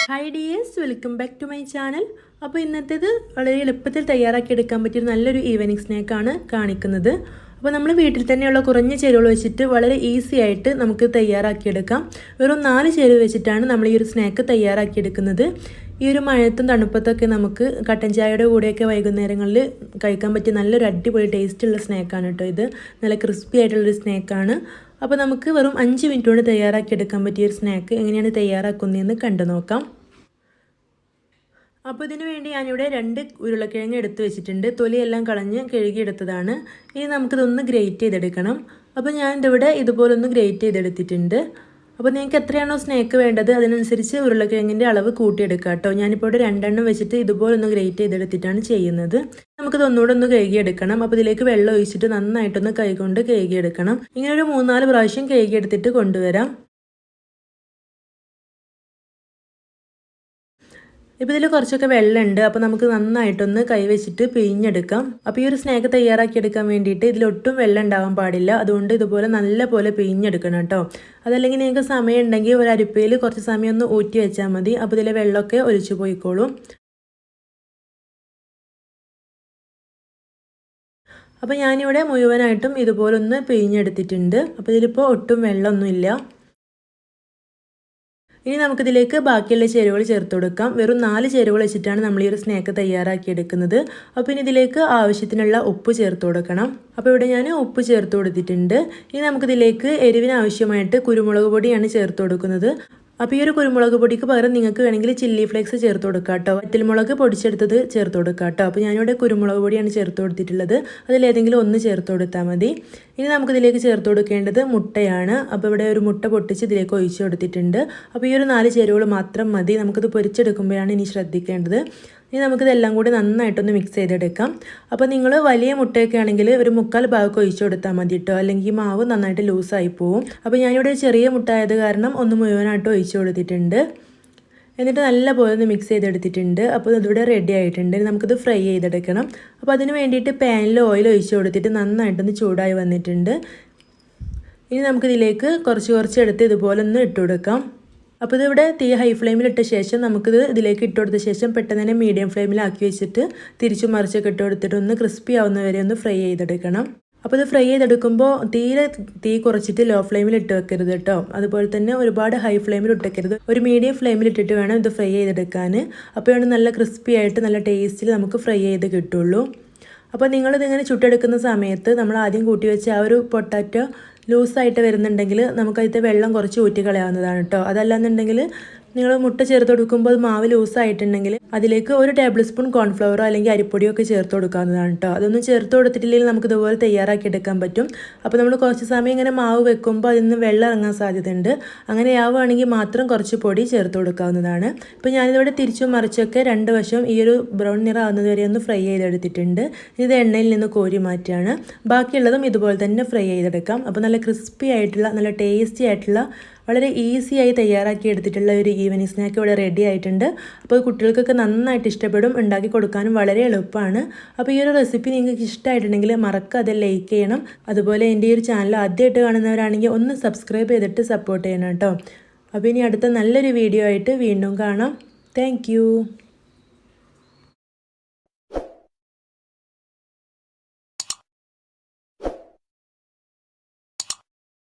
Hi dears, welcome back to my channel. അപ്പോൾ ഇന്നത്തേത് വളരെ എളുപ്പത്തിൽ തയ്യാറാക്കി എടുക്കാൻ പറ്റിയ നല്ലൊരു ഈവനിംഗ് സ്നാക്ക് ആണ് കാണിക്കുന്നത്. അപ്പോൾ നമ്മൾ വീട്ടിൽ തന്നെയുള്ള കുറഞ്ഞ ചേരുവകൾ വെച്ചിട്ട് വളരെ ഈസി ആയിട്ട് നമുക്ക് തയ്യാറാക്കി എടുക്കാം. വെറും 4 ചേരുവ വെച്ചിട്ടാണ് നമ്മൾ ഈ ഒരു സ്നാക്ക് തയ്യാറാക്കി എടുക്കുന്നത്. ഈ ഒരു മഴയത്തും തണുപ്പത്തൊക്കെ നമുക്ക് കട്ടൻ ചായയുടെ കൂടെയൊക്കെ വൈകുന്നേരങ്ങളിൽ കഴിക്കാൻ പറ്റിയ നല്ലൊരു അടിപൊളി ടേസ്റ്റുള്ള സ്നാക്കാണ് കേട്ടോ ഇത്. നല്ല ക്രിസ്പി ആയിട്ടുള്ളൊരു സ്നാക്കാണ്. അപ്പോൾ നമുക്ക് വെറും 5 മിനിറ്റ് കൊണ്ട് തയ്യാറാക്കി എടുക്കാൻ പറ്റിയ ഒരു സ്നാക്ക് എങ്ങനെയാണ് തയ്യാറാക്കുന്നതെന്ന് കണ്ടു നോക്കാം. അപ്പോൾ ഇതിനു വേണ്ടി ഞാനിവിടെ 2 ഉരുളക്കിഴങ്ങ് എടുത്ത് വെച്ചിട്ടുണ്ട്. തൊലിയെല്ലാം കളഞ്ഞ് കഴുകിയെടുത്തതാണ്. ഇനി നമുക്കിതൊന്ന് ഗ്രേറ്റ് ചെയ്തെടുക്കണം. അപ്പോൾ ഞാനിതിവിടെ ഇതുപോലൊന്ന് ഗ്രേറ്റ് ചെയ്തെടുത്തിട്ടുണ്ട്. അപ്പോൾ നിങ്ങൾക്ക് എത്രയാണോ സ്നാക്ക് വേണ്ടത് അതിനനുസരിച്ച് ഉരുളക്കിഴങ്ങിൻ്റെ അളവ് കൂട്ടിയെടുക്കുക കേട്ടോ. ഞാനിപ്പോൾ ഇവിടെ 2 എണ്ണം വെച്ചിട്ട് ഇതുപോലൊന്ന് ഗ്രേറ്റ് ചെയ്തെടുത്തിട്ടാണ് ചെയ്യുന്നത്. നമുക്കിത് ഒന്നുകൂടെ ഒന്ന് കഴുകിയെടുക്കണം. അപ്പോൾ ഇതിലേക്ക് വെള്ളം ഒഴിച്ചിട്ട് നന്നായിട്ടൊന്ന് കൈകൊണ്ട് കഴുകിയെടുക്കണം. ഇങ്ങനെ ഒരു 3-4 പ്രാവശ്യം കഴുകിയെടുത്തിട്ട് കൊണ്ടുവരാം. ഇപ്പോൾ ഇതിൽ കുറച്ചൊക്കെ വെള്ളമുണ്ട്. അപ്പോൾ നമുക്ക് നന്നായിട്ടൊന്ന് കൈവച്ചിട്ട് പിഴിഞ്ഞെടുക്കാം. അപ്പോൾ ഈ ഒരു സ്നാക്ക് തയ്യാറാക്കിയെടുക്കാൻ വേണ്ടിയിട്ട് ഇതിലൊട്ടും വെള്ളം ഉണ്ടാവാൻ പാടില്ല. അതുകൊണ്ട് ഇതുപോലെ നല്ല പോലെ പിഴിഞ്ഞെടുക്കണം കേട്ടോ. അതല്ലെങ്കിൽ നിങ്ങൾക്ക് സമയം ഉണ്ടെങ്കിൽ ഒരു അരിപ്പയിൽ കുറച്ച് സമയം ഒന്ന് ഊറ്റി വെച്ചാൽ മതി. അപ്പോൾ ഇതിലെ വെള്ളമൊക്കെ ഒലിച്ചു പോയിക്കോളും. അപ്പോൾ ഞാനിവിടെ മുഴുവനായിട്ടും ഇതുപോലെ ഒന്ന് പിഴിഞ്ഞെടുത്തിട്ടുണ്ട്. അപ്പോൾ ഇതിലിപ്പോൾ ഒട്ടും വെള്ളമൊന്നുമില്ല. ഇനി നമുക്കിതിലേക്ക് ബാക്കിയുള്ള ചേരുവകൾ ചേർത്ത് കൊടുക്കാം. വെറും 4 ചേരുവകൾ വെച്ചിട്ടാണ് നമ്മൾ ഈ ഒരു സ്നാക്ക് തയ്യാറാക്കിയെടുക്കുന്നത്. അപ്പോൾ ഇനി ഇതിലേക്ക് ആവശ്യത്തിനുള്ള ഉപ്പ് ചേർത്ത് കൊടുക്കണം. അപ്പോൾ ഇവിടെ ഞാൻ ഉപ്പ് ചേർത്ത് കൊടുത്തിട്ടുണ്ട്. ഇനി നമുക്കിതിലേക്ക് എരിവിന് ആവശ്യമായിട്ട് കുരുമുളക് പൊടിയാണ് ചേർത്ത് കൊടുക്കുന്നത്. അപ്പോൾ ഈ ഒരു കുരുമുളക് പൊടിക്ക് പകരം നിങ്ങൾക്ക് വേണമെങ്കിൽ ചില്ലി ഫ്ലേക്സ് ചേർത്ത് കൊടുക്കാം കേട്ടോ. വറ്റൽമുളക് പൊടിച്ചെടുത്തത് ചേർത്ത് കൊടുക്കാം കേട്ടോ. അപ്പോൾ ഞാനിവിടെ കുരുമുളക് പൊടിയാണ് ചേർത്ത് കൊടുത്തിട്ടുള്ളത്. അതിലേതെങ്കിലും ഒന്ന് ചേർത്ത് കൊടുത്താൽ മതി. ഇനി നമുക്കിതിലേക്ക് ചേർത്ത് കൊടുക്കേണ്ടത് മുട്ടയാണ്. അപ്പോൾ ഇവിടെ ഒരു മുട്ട പൊട്ടിച്ച് ഇതിലേക്ക് ഒഴിച്ച് കൊടുത്തിട്ടുണ്ട്. അപ്പോൾ ഈ ഒരു 4 ചേരുവകൾ മാത്രം മതി. നമുക്കിത് പൊരിച്ചെടുക്കുമ്പോഴാണ് ഇനി ശ്രദ്ധിക്കേണ്ടത്. ഇനി നമുക്കിതെല്ലാം കൂടി നന്നായിട്ടൊന്ന് മിക്സ് ചെയ്തെടുക്കാം. അപ്പോൾ നിങ്ങൾ വലിയ മുട്ടയൊക്കെ ആണെങ്കിൽ ഒരു 3/4 ഭാഗം ഒഴിച്ചു കൊടുത്താൽ മതി കേട്ടോ. അല്ലെങ്കിൽ മാവ് നന്നായിട്ട് ലൂസായി പോവും. അപ്പോൾ ഞാനിവിടെ ചെറിയ മുട്ട ആയത് കാരണം ഒന്ന് മുഴുവനായിട്ട് ഒഴിച്ചു കൊടുത്തിട്ടുണ്ട്. എന്നിട്ട് നല്ല പോലെ ഒന്ന് മിക്സ് ചെയ്തെടുത്തിട്ടുണ്ട്. അപ്പോൾ ഇതിവിടെ റെഡി ആയിട്ടുണ്ട്. നമുക്കിത് ഫ്രൈ ചെയ്തെടുക്കണം. അപ്പോൾ അതിന് വേണ്ടിയിട്ട് പാനിൽ ഓയിൽ ഒഴിച്ചു കൊടുത്തിട്ട് നന്നായിട്ടൊന്ന് ചൂടായി വന്നിട്ടുണ്ട്. ഇനി നമുക്കിതിലേക്ക് കുറച്ച് എടുത്ത് ഇതുപോലെ ഒന്ന് ഇട്ട് കൊടുക്കാം. അപ്പോൾ ഇതിവിടെ തീ ഹൈ ഫ്ലെയിമിലിട്ട ശേഷം നമുക്കിത് ഇതിലേക്ക് ഇട്ട് കൊടുത്ത ശേഷം പെട്ടെന്ന് തന്നെ മീഡിയം ഫ്ലെയിമിലാക്കി വെച്ചിട്ട് തിരിച്ചു മറിച്ചൊക്കെ ഇട്ട് കൊടുത്തിട്ട് ഒന്ന് ക്രിസ്പി ആവുന്നവരെ ഒന്ന് ഫ്രൈ ചെയ്തെടുക്കണം. അപ്പോൾ ഇത് ഫ്രൈ ചെയ്തെടുക്കുമ്പോൾ തീരെ തീ കുറച്ചിട്ട് ലോ ഫ്ലെയിമിൽ ഇട്ട് വെക്കരുത് കേട്ടോ. അതുപോലെ തന്നെ ഒരുപാട് ഹൈ ഫ്ലെയിമിൽ ഇട്ടേക്കരുത്. ഒരു മീഡിയം ഫ്ലെയിമിൽ ഇട്ടിട്ട് വേണം ഇത് ഫ്രൈ ചെയ്തെടുക്കാൻ. അപ്പോഴാണ് നല്ല ക്രിസ്പി ആയിട്ട് നല്ല ടേസ്റ്റിൽ നമുക്ക് ഫ്രൈ ചെയ്ത് കിട്ടുള്ളൂ. അപ്പോൾ നിങ്ങളിതിങ്ങനെ ചുട്ടെടുക്കുന്ന സമയത്ത് നമ്മൾ ആദ്യം കൂട്ടി വെച്ച ആ ഒരു പൊട്ടാറ്റോ ലൂസായിട്ട് വരുന്നുണ്ടെങ്കിൽ നമുക്കതിൻ്റെ വെള്ളം കുറച്ച് ഊറ്റി കളയാവുന്നതാണ് കേട്ടോ. അതല്ലാന്നുണ്ടെങ്കിൽ നിങ്ങൾ മുട്ട ചേർത്ത് കൊടുക്കുമ്പോൾ മാവ് ലൂസായിട്ടുണ്ടെങ്കിൽ അതിലേക്ക് 1 ടേബിൾ സ്പൂൺ കോൺഫ്ലവറോ അല്ലെങ്കിൽ അരിപ്പൊടിയോ ഒക്കെ ചേർത്ത് കൊടുക്കാവുന്നതാണ് കേട്ടോ. അതൊന്നും ചേർത്ത് കൊടുത്തിട്ടില്ലെങ്കിൽ നമുക്ക് ഇതുപോലെ തയ്യാറാക്കി എടുക്കാൻ പറ്റും. അപ്പോൾ നമ്മൾ കുറച്ച് സമയം ഇങ്ങനെ മാവ് വെക്കുമ്പോൾ അതിൽ നിന്ന് വെള്ളം ഇറങ്ങാൻ സാധ്യതയുണ്ട്. അങ്ങനെ ആവുകയാണെങ്കിൽ മാത്രം കുറച്ച് പൊടി ചേർത്ത് കൊടുക്കാവുന്നതാണ്. ഇപ്പോൾ ഞാനിതിവിടെ തിരിച്ചും മറിച്ചൊക്കെ 2 വശം ഈ ഒരു ബ്രൗൺ നിറം ആവുന്നത് വരെ ഒന്ന് ഫ്രൈ ചെയ്തെടുത്തിട്ടുണ്ട്. ഇത് എണ്ണയിൽ നിന്ന് കോരി മാറ്റിയാണ്. ബാക്കിയുള്ളതും ഇതുപോലെ തന്നെ ഫ്രൈ ചെയ്തെടുക്കാം. അപ്പോൾ നല്ല ക്രിസ്പി ആയിട്ടുള്ള നല്ല ടേസ്റ്റി ആയിട്ടുള്ള വളരെ ഈസിയായി തയ്യാറാക്കി എടുത്തിട്ടുള്ള ഒരു ഈവനിങ് സ്നാക്ക് ഇവിടെ റെഡി ആയിട്ടുണ്ട്. അപ്പോൾ കുട്ടികൾക്കൊക്കെ നന്നായിട്ട് ഇഷ്ടപ്പെടും. ഉണ്ടാക്കി കൊടുക്കാനും വളരെ എളുപ്പമാണ്. അപ്പോൾ ഈ ഒരു റെസിപ്പി നിങ്ങൾക്ക് ഇഷ്ടമായിട്ടുണ്ടെങ്കിൽ മറക്കാതെ ലൈക്ക് ചെയ്യണം. അതുപോലെ എൻ്റെ ഈ ഒരു ചാനൽ ആദ്യമായിട്ട് കാണുന്നവരാണെങ്കിൽ ഒന്ന് സബ്സ്ക്രൈബ് ചെയ്തിട്ട് സപ്പോർട്ട് ചെയ്യണം കേട്ടോ. അപ്പോൾ ഇനി അടുത്ത നല്ലൊരു വീഡിയോ ആയിട്ട് വീണ്ടും കാണാം. താങ്ക്